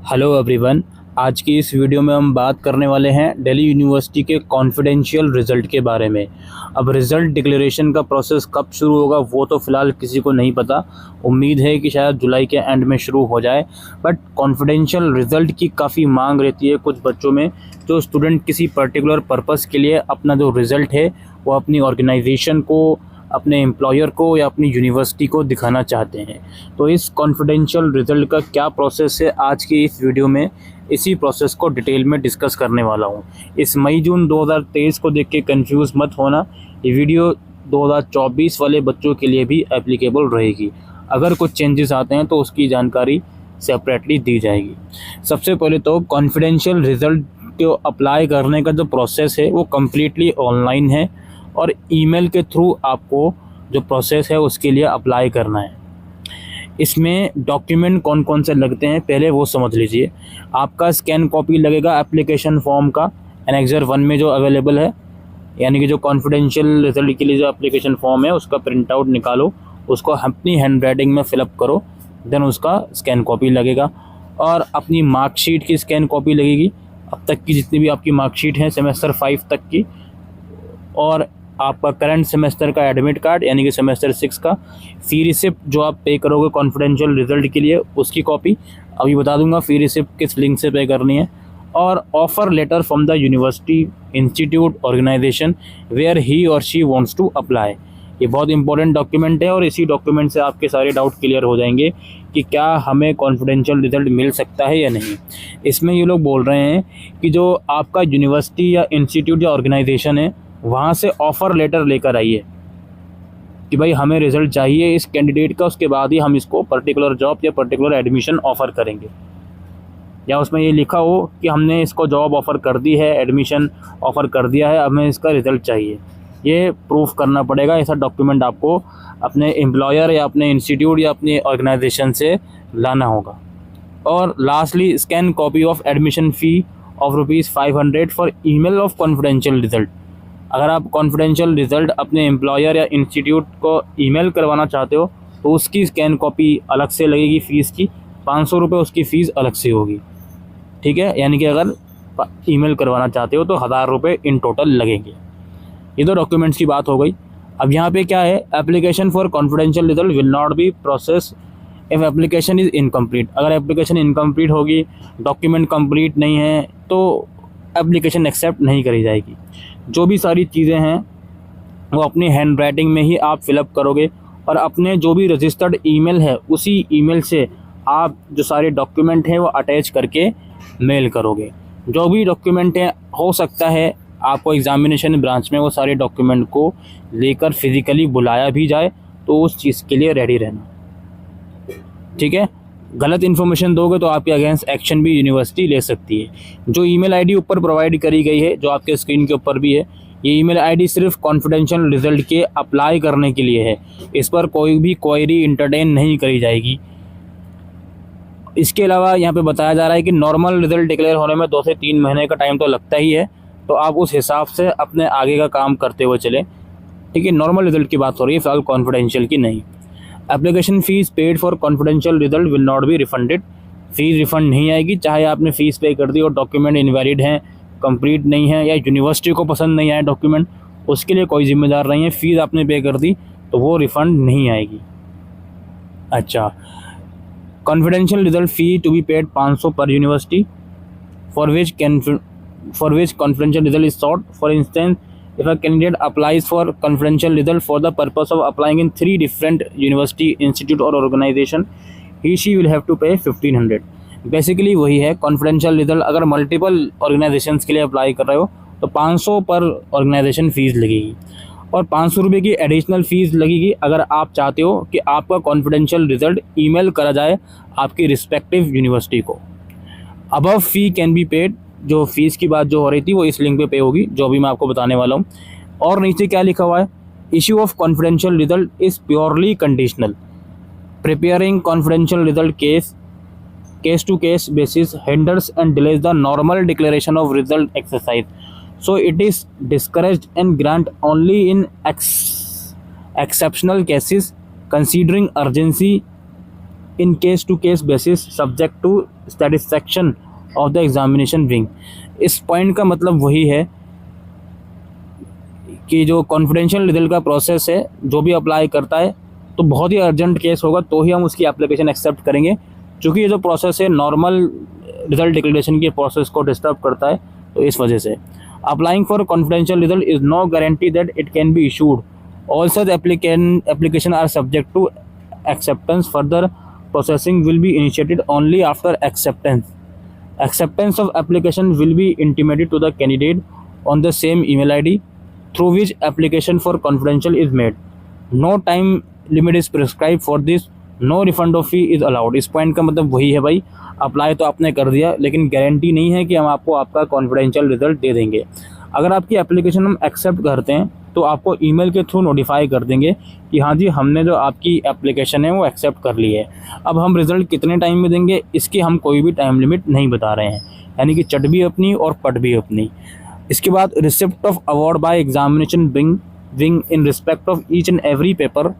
Hello everyone. आज की इस वीडियो में हम बात करने वाले हैं दिल्ली यूनिवर्सिटी के कॉन्फिडेंशियल रिज़ल्ट के बारे में। अब रिज़ल्ट डिक्लेरेशन का प्रोसेस कब शुरू होगा वो तो फ़िलहाल किसी को नहीं पता। उम्मीद है कि शायद जुलाई के एंड में शुरू हो जाए, बट कॉन्फिडेंशियल रिज़ल्ट की काफ़ी मांग रहती है कुछ बच्चों में। जो स्टूडेंट किसी पर्टिकुलर पर्पज़ के लिए अपना जो रिज़ल्ट है वो अपनी ऑर्गेनाइजेशन को, अपने एम्प्लॉयर को या अपनी यूनिवर्सिटी को दिखाना चाहते हैं। तो इस कॉन्फिडेंशियल रिज़ल्ट का क्या प्रोसेस है, आज की इस वीडियो में इसी प्रोसेस को डिटेल में डिस्कस करने वाला हूँ। इस मई जून 2023 को देख के कंफ्यूज मत होना, ये वीडियो 2024 वाले बच्चों के लिए भी एप्लीकेबल रहेगी। अगर कुछ चेंजेस आते हैं तो उसकी जानकारी सेपरेटली दी जाएगी। सबसे पहले तो कॉन्फिडेंशियल रिज़ल्ट को अप्लाई करने का जो प्रोसेस है वो कम्प्लीटली ऑनलाइन है और ईमेल के थ्रू आपको जो प्रोसेस है उसके लिए अप्लाई करना है। इसमें डॉक्यूमेंट कौन कौन से लगते हैं पहले वो समझ लीजिए। आपका स्कैन कॉपी लगेगा एप्लीकेशन फॉर्म का, एनेक्सर 1 में जो अवेलेबल है, यानी कि जो कॉन्फिडेंशियल रिजल्ट के लिए जो एप्लीकेशन फॉर्म है उसका प्रिंट आउट निकालो, उसको अपनी हैंड राइटिंग में फिलअप करो, देन उसका स्कैन कॉपी लगेगा। और अपनी मार्कशीट की स्कैन कॉपी लगेगी, अब तक की जितनी भी आपकी मार्कशीट है सेमेस्टर 5 तक की, और आपका करंट सेमेस्टर का एडमिट कार्ड यानी कि सेमेस्टर 6 का फ़ी रिसिप्ट जो आप पे करोगे कॉन्फिडेंशियल रिज़ल्ट के लिए उसकी कॉपी, अभी बता दूंगा फ़ी रिसिप्ट किस लिंक से पे करनी है। और offer letter from the university, institute, organisation where he और शी वांट्स टू अप्लाई। ये बहुत इंपॉर्टेंट डॉक्यूमेंट है और इसी डॉक्यूमेंट से आपके सारे डाउट क्लियर हो जाएंगे कि क्या हमें कॉन्फिडेंशियल रिज़ल्ट मिल सकता है या नहीं। इसमें ये लोग बोल रहे हैं कि जो आपका यूनिवर्सिटी या इंस्टीट्यूट या ऑर्गेनाइजेशन है वहाँ से ऑफ़र लेटर लेकर आइए कि भाई हमें रिज़ल्ट चाहिए इस कैंडिडेट का, उसके बाद ही हम इसको पर्टिकुलर जॉब या पर्टिकुलर एडमिशन ऑफ़र करेंगे। या उसमें ये लिखा हो कि हमने इसको जॉब ऑफ़र कर दी है, एडमिशन ऑफ़र कर दिया है, हमें इसका रिज़ल्ट चाहिए। ये प्रूफ करना पड़ेगा। ऐसा डॉक्यूमेंट आपको अपने एम्प्लॉयर या अपने इंस्टीट्यूट या अपनी ऑर्गेनाइजेशन से लाना होगा। और lastly scan copy of admission fee of ₹500 for email of confidential result. अगर आप कॉन्फिडेंशियल रिज़ल्ट अपने एम्प्लॉयर या इंस्टीट्यूट को ईमेल करवाना चाहते हो तो उसकी स्कैन कॉपी अलग से लगेगी, फ़ीस की ₹500 उसकी फ़ीस अलग से होगी। ठीक है, यानी कि अगर ईमेल करवाना चाहते हो तो ₹1000 इन टोटल लगेंगे। ये तो डॉक्यूमेंट्स की बात हो गई। अब यहाँ पे क्या है, application for confidential result will not be process if application is incomplete. अगर एप्लीकेशन इनकम्प्लीट होगी, डॉक्यूमेंट कंप्लीट नहीं है तो एप्लीकेशन एक्सेप्ट नहीं करी जाएगी। जो भी सारी चीज़ें हैं वो अपनी हैंड राइटिंग में ही आप फिलअप करोगे और अपने जो भी रजिस्टर्ड ईमेल है उसी ईमेल से आप जो सारे डॉक्यूमेंट हैं वो अटैच करके मेल करोगे। जो भी डॉक्यूमेंट है, हो सकता है आपको एग्ज़ामिनेशन ब्रांच में वो सारे डॉक्यूमेंट को लेकर फिज़िकली बुलाया भी जाए, तो उस चीज़ के लिए रेडी रहना। ठीक है, गलत इन्फॉर्मेशन दोगे तो आपके अगेंस्ट एक्शन भी यूनिवर्सिटी ले सकती है। जो ईमेल आईडी ऊपर प्रोवाइड करी गई है, जो आपके स्क्रीन के ऊपर भी है, ये ईमेल आईडी सिर्फ कॉन्फिडेंशियल रिज़ल्ट के अप्लाई करने के लिए है। इस पर कोई भी क्वेरी इंटरटेन नहीं करी जाएगी। इसके अलावा यहाँ पे बताया जा रहा है कि नॉर्मल रिज़ल्ट डिक्लेयर होने में 2 से 3 महीने का टाइम तो लगता ही है, तो आप उस हिसाब से अपने आगे का काम करते हुए चलें। ठीक है, नॉर्मल रिज़ल्ट की बात हो रही है, फिलहाल कॉन्फिडेंशियल की नहीं। Application fees paid for confidential result will not be refunded. Fees refund नहीं आएगी, चाहे आपने फ़ीस पे कर दी और डॉक्यूमेंट इनवैलिड हैं, कंप्लीट नहीं है, या यूनिवर्सिटी को पसंद नहीं आया डॉक्यूमेंट, उसके लिए कोई जिम्मेदार नहीं है। फ़ीस आपने पे कर दी तो वो रिफ़ंड नहीं आएगी। अच्छा, confidential result fee to be paid 500 per university for which confidential result is sought. For instance, if a candidate applies for confidential result for the purpose of applying in 3 different university, institute or organization, she will have to pay 1500। Basically वही है, confidential result अगर multiple organisations के लिए apply कर रहे हो तो 500 पर ऑर्गेनाइजेशन फ़ीस लगेगी और ₹500 की एडिशनल फ़ीस लगेगी अगर आप चाहते हो कि आपका कॉन्फिडेंशियल रिज़ल्ट ईमेल करा जाए आपकी रिस्पेक्टिव यूनिवर्सिटी को। Above fee can be paid, जो फीस की बात जो हो रही थी वो इस लिंक पे होगी जो भी मैं आपको बताने वाला हूँ। और नीचे क्या लिखा हुआ है, issue of confidential result is purely conditional. Preparing confidential result case to case basis hinders and delays the normal declaration of result exercise, so it is discouraged and grant only in exceptional cases considering urgency in case to case basis subject to satisfaction of the examination wing. इस point का मतलब वही है कि जो confidential result का process है, जो भी अप्लाई करता है तो बहुत ही अर्जेंट केस होगा तो ही हम उसकी एप्लीकेशन एक्सेप्ट करेंगे, क्योंकि ये जो प्रोसेस है नॉर्मल रिजल्ट डिक्लेरेशन के प्रोसेस को डिस्टर्ब करता है। तो इस वजह से applying for confidential result is no guarantee that it can be issued. All such application are subject to acceptance. Further processing will be initiated only after acceptance. Acceptance of application will be intimated to the candidate on the same email ID through which application for confidential is made. No time limit is prescribed for this. No refund of fee is allowed. इस point का मतलब वही है भाई, apply तो आपने कर दिया लेकिन गारंटी नहीं है कि हम आपको आपका कॉन्फिडेंशियल रिजल्ट दे देंगे। अगर आपकी एप्लीकेशन हम एक्सेप्ट करते हैं तो आपको ईमेल के थ्रू नोटिफाई कर देंगे कि हाँ जी हमने जो आपकी एप्लीकेशन है वो एक्सेप्ट कर ली है। अब हम रिज़ल्ट कितने टाइम में देंगे इसकी हम कोई भी टाइम लिमिट नहीं बता रहे हैं, यानी कि चट भी अपनी और पट भी अपनी। इसके बाद receipt of award bye examination wing in respect of each and every paper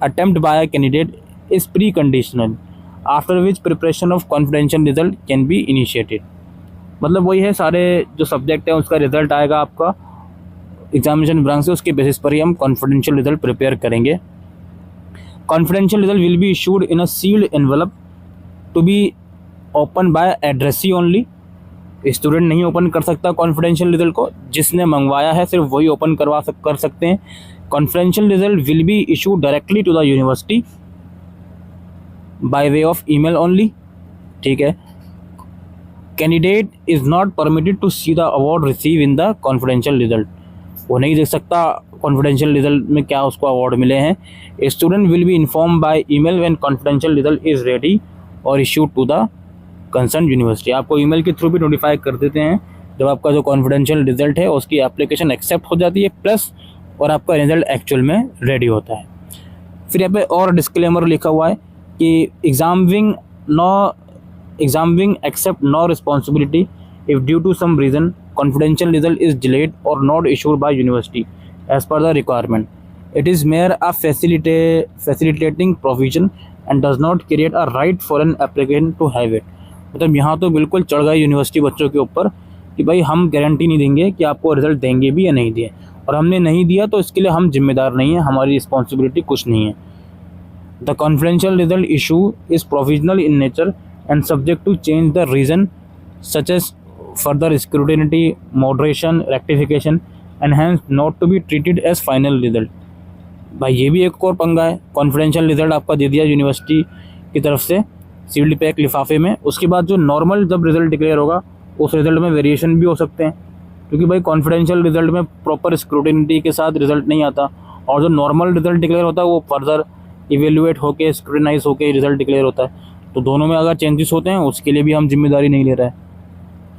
attempt bye candidate is pre conditional after which preparation of confidential result can be initiated. मतलब वही है, सारे जो सब्जेक्ट है उसका रिजल्ट आएगा आपका एग्जामिनेशन ब्रांच से, उसके बेसिस पर ही हम कॉन्फिडेंशियल रिजल्ट प्रिपेयर करेंगे। Confidential result will be issued in a sealed envelope to be open by addressee only. Student नहीं ओपन कर सकता कॉन्फिडेंशियल रिजल्ट को, जिसने मंगवाया है सिर्फ वही ओपन कर सकते हैं। Confidential result will be issued directly to the university by way of email only. ठीक है। Candidate is not permitted to see the award receive in the confidential result. वो नहीं देख सकता कॉन्फिडेंशियल रिजल्ट में क्या उसको अवार्ड मिले हैं। Student will be inform by email when confidential result is ready और issued to the concern university. आपको ईमेल के थ्रू भी नोटिफाई कर देते हैं जब आपका जो कॉन्फिडेंशियल रिजल्ट है उसकी एप्लीकेशन एक्सेप्ट हो जाती है प्लस और आपका रिजल्ट एक्चुअल में रेडी होता है। फिर यहाँ पे और डिस्क्लेमर लिखा हुआ है कि exam wing accept no responsibility if due to some reason confidential result is delayed or not issued by university as per the requirement. It is mere a facilitating provision and does not create a right for an applicant to have it. मतलब यहाँ तो बिल्कुल चढ़ गए university बच्चों के ऊपर कि भाई हम गारंटी नहीं देंगे कि आपको रिजल्ट देंगे भी या नहीं दिए, और हमने नहीं दिया तो इसके लिए हम जिम्मेदार नहीं है, हमारी रिस्पॉन्सिबिलिटी कुछ नहीं है। The confidential result issue is provisional in nature and subject to change the reason such as further scrutiny, moderation, rectification and hence not to be treated as final result। भाई ये भी एक और पंगा है। कॉन्फिडेंशियल रिजल्ट आपका दे दिया university की तरफ से सील्ड पैक लिफाफे में, उसके बाद जो नॉर्मल जब रिजल्ट डिक्लेयर होगा उस रिजल्ट में वेरिएशन भी हो सकते हैं, क्योंकि भाई कॉन्फिडेंशियल रिजल्ट में प्रॉपर स्क्रूटिनिटी के साथ रिजल्ट नहीं आता, और जो नॉर्मल रिजल्ट डिक्लेयर होता है वो फर्दर इवेल्युएट होकर स्क्रूटिनाइज होकर रिजल्ट डिक्लेयर होता है। तो दोनों में अगर चेंजेस होते हैं उसके लिए भी हम जिम्मेदारी नहीं ले रहे हैं,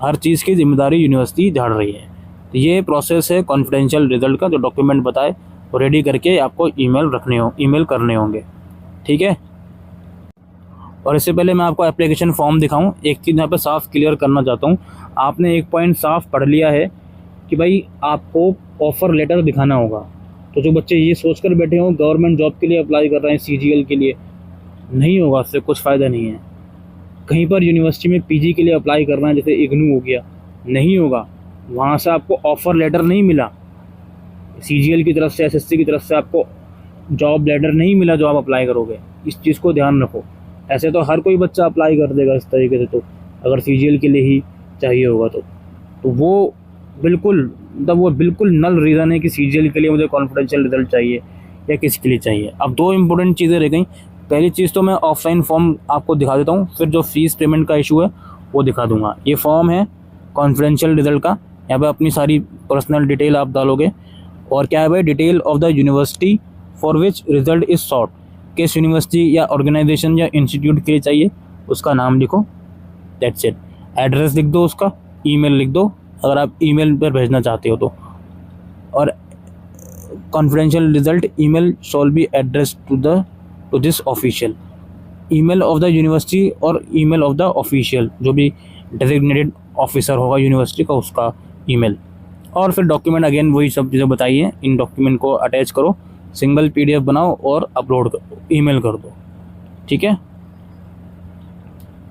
हर चीज़ की जिम्मेदारी यूनिवर्सिटी झाड़ रही है। तो ये प्रोसेस है कॉन्फिडेंशियल रिजल्ट का, जो डॉक्यूमेंट बताए वो रेडी करके आपको ईमेल करने होंगे। ठीक है। और इससे पहले मैं आपको एप्लीकेशन फॉर्म दिखाऊं, एक चीज़ यहाँ पे साफ क्लियर करना चाहता हूँ। आपने एक पॉइंट साफ पढ़ लिया है कि भाई आपको ऑफ़र लेटर दिखाना होगा, तो जो बच्चे ये सोच कर बैठे हों गवर्नमेंट जॉब के लिए अप्लाई कर रहे हैं CGL के लिए, नहीं होगा, उससे कुछ फ़ायदा नहीं है। कहीं पर यूनिवर्सिटी में PG के लिए अप्लाई करना है, जैसे इग्नू हो गया, नहीं होगा, वहाँ से आपको ऑफ़र लेटर नहीं मिला, CGL की तरफ से SSC की तरफ से आपको जॉब लेटर नहीं मिला जो आप अप्लाई करोगे, इस चीज़ को ध्यान रखो। ऐसे तो हर कोई बच्चा अप्लाई कर देगा इस तरीके से, तो अगर CGL के लिए ही चाहिए होगा तो वो बिल्कुल नल रीज़न है कि CGL के लिए मुझे कॉन्फिडेंशियल रिजल्ट चाहिए या किसके लिए चाहिए। अब दो इम्पोर्टेंट चीज़ें रह गई। पहली चीज़ तो मैं ऑफलाइन फॉर्म आपको दिखा देता हूँ, फिर जो फ़ीस पेमेंट का इशू है वो दिखा दूँगा। ये फॉर्म है कॉन्फिडेंशियल रिजल्ट का, यहाँ पे अपनी सारी पर्सनल डिटेल आप डालोगे, और क्या है भाई, detail of the university for which result is sought, किस यूनिवर्सिटी या ऑर्गेनाइजेशन या इंस्टीट्यूट के लिए चाहिए उसका नाम लिखो, दैट्स इट। एड्रेस लिख दो, उसका ईमेल लिख दो अगर आप ईमेल पर भेजना चाहते हो तो, और confidential result email shall be address to this official email of the university और ईमेल ऑफ द ऑफिशियल, जो भी डेजिग्नेटेड ऑफिसर होगा यूनिवर्सिटी का, उसका ईमेल। और फिर डॉक्यूमेंट अगेन वही सब चीज़ें बताई हैं, इन डॉक्यूमेंट को अटैच करो, सिंगल PDF बनाओ और अपलोड करो, ईमेल कर दो। ठीक है।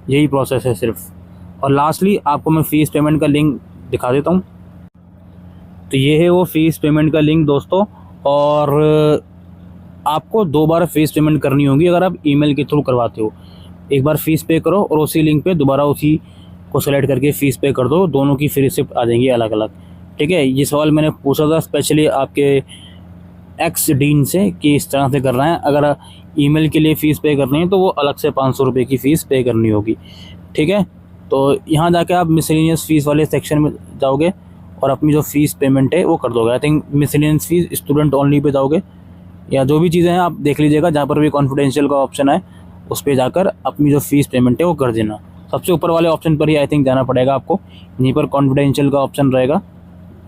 यही प्रोसेस है सिर्फ। और लास्टली आपको मैं फ़ीस पेमेंट का लिंक दिखा देता हूँ। तो ये है वो फ़ीस पेमेंट का लिंक दोस्तों। और आपको 2 बार फ़ीस पेमेंट करनी होगी अगर आप ईमेल के थ्रू करवाते हो। एक बार फ़ीस पे करो और उसी लिंक पे दोबारा उसी को सेलेक्ट करके फ़ीस पे कर दो, दोनों की फ्री रिसिप्ट आ जाएंगी अलग अलग। ठीक है, ये सवाल मैंने पूछा था स्पेशली आपके एक्स डीन से कि इस तरह से करना है। अगर ईमेल के लिए फ़ीस पे करनी है तो वो अलग से 500 रुपये की फ़ीस पे करनी होगी। ठीक है, तो यहाँ जाके आप मिसलेनियस फ़ीस वाले सेक्शन में जाओगे और अपनी जो फ़ीस पेमेंट है वो कर दोगे। I think miscellaneous fees student only pay जाओगे, या जो भी चीज़ें हैं आप देख लीजिएगा, जहाँ पर भी कॉन्फिडेंशियल का ऑप्शन है उस पर जाकर अपनी जो फ़ीस पेमेंट है वो कर देना। सबसे ऊपर वाले ऑप्शन पर ही आई थिंक जाना पड़ेगा आपको, यहीं पर कॉन्फिडेंशियल का ऑप्शन रहेगा।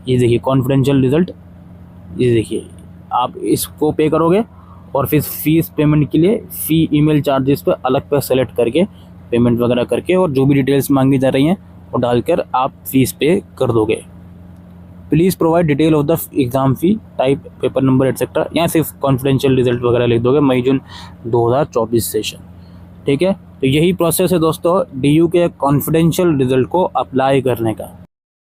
ये देखिए कॉन्फिडेंशियल रिज़ल्ट, ये देखिए आप इसको पे करोगे और फिर फ़ीस पेमेंट के लिए फ़ी ईमेल चार्जेस पे अलग पे सेलेक्ट करके पेमेंट वगैरह करके और जो भी डिटेल्स मांगी जा रही हैं वो डालकर आप फ़ीस पे कर दोगे। Please provide detail of the exam fee, type, paper number etcetera, या सिर्फ कॉन्फिडेंशियल रिज़ल्ट वगैरह लिख दोगे, मई जून 2024 सेशन। ठीक है, तो यही प्रोसेस है दोस्तों DU के कॉन्फिडेंशियल रिज़ल्ट को अप्लाई करने का।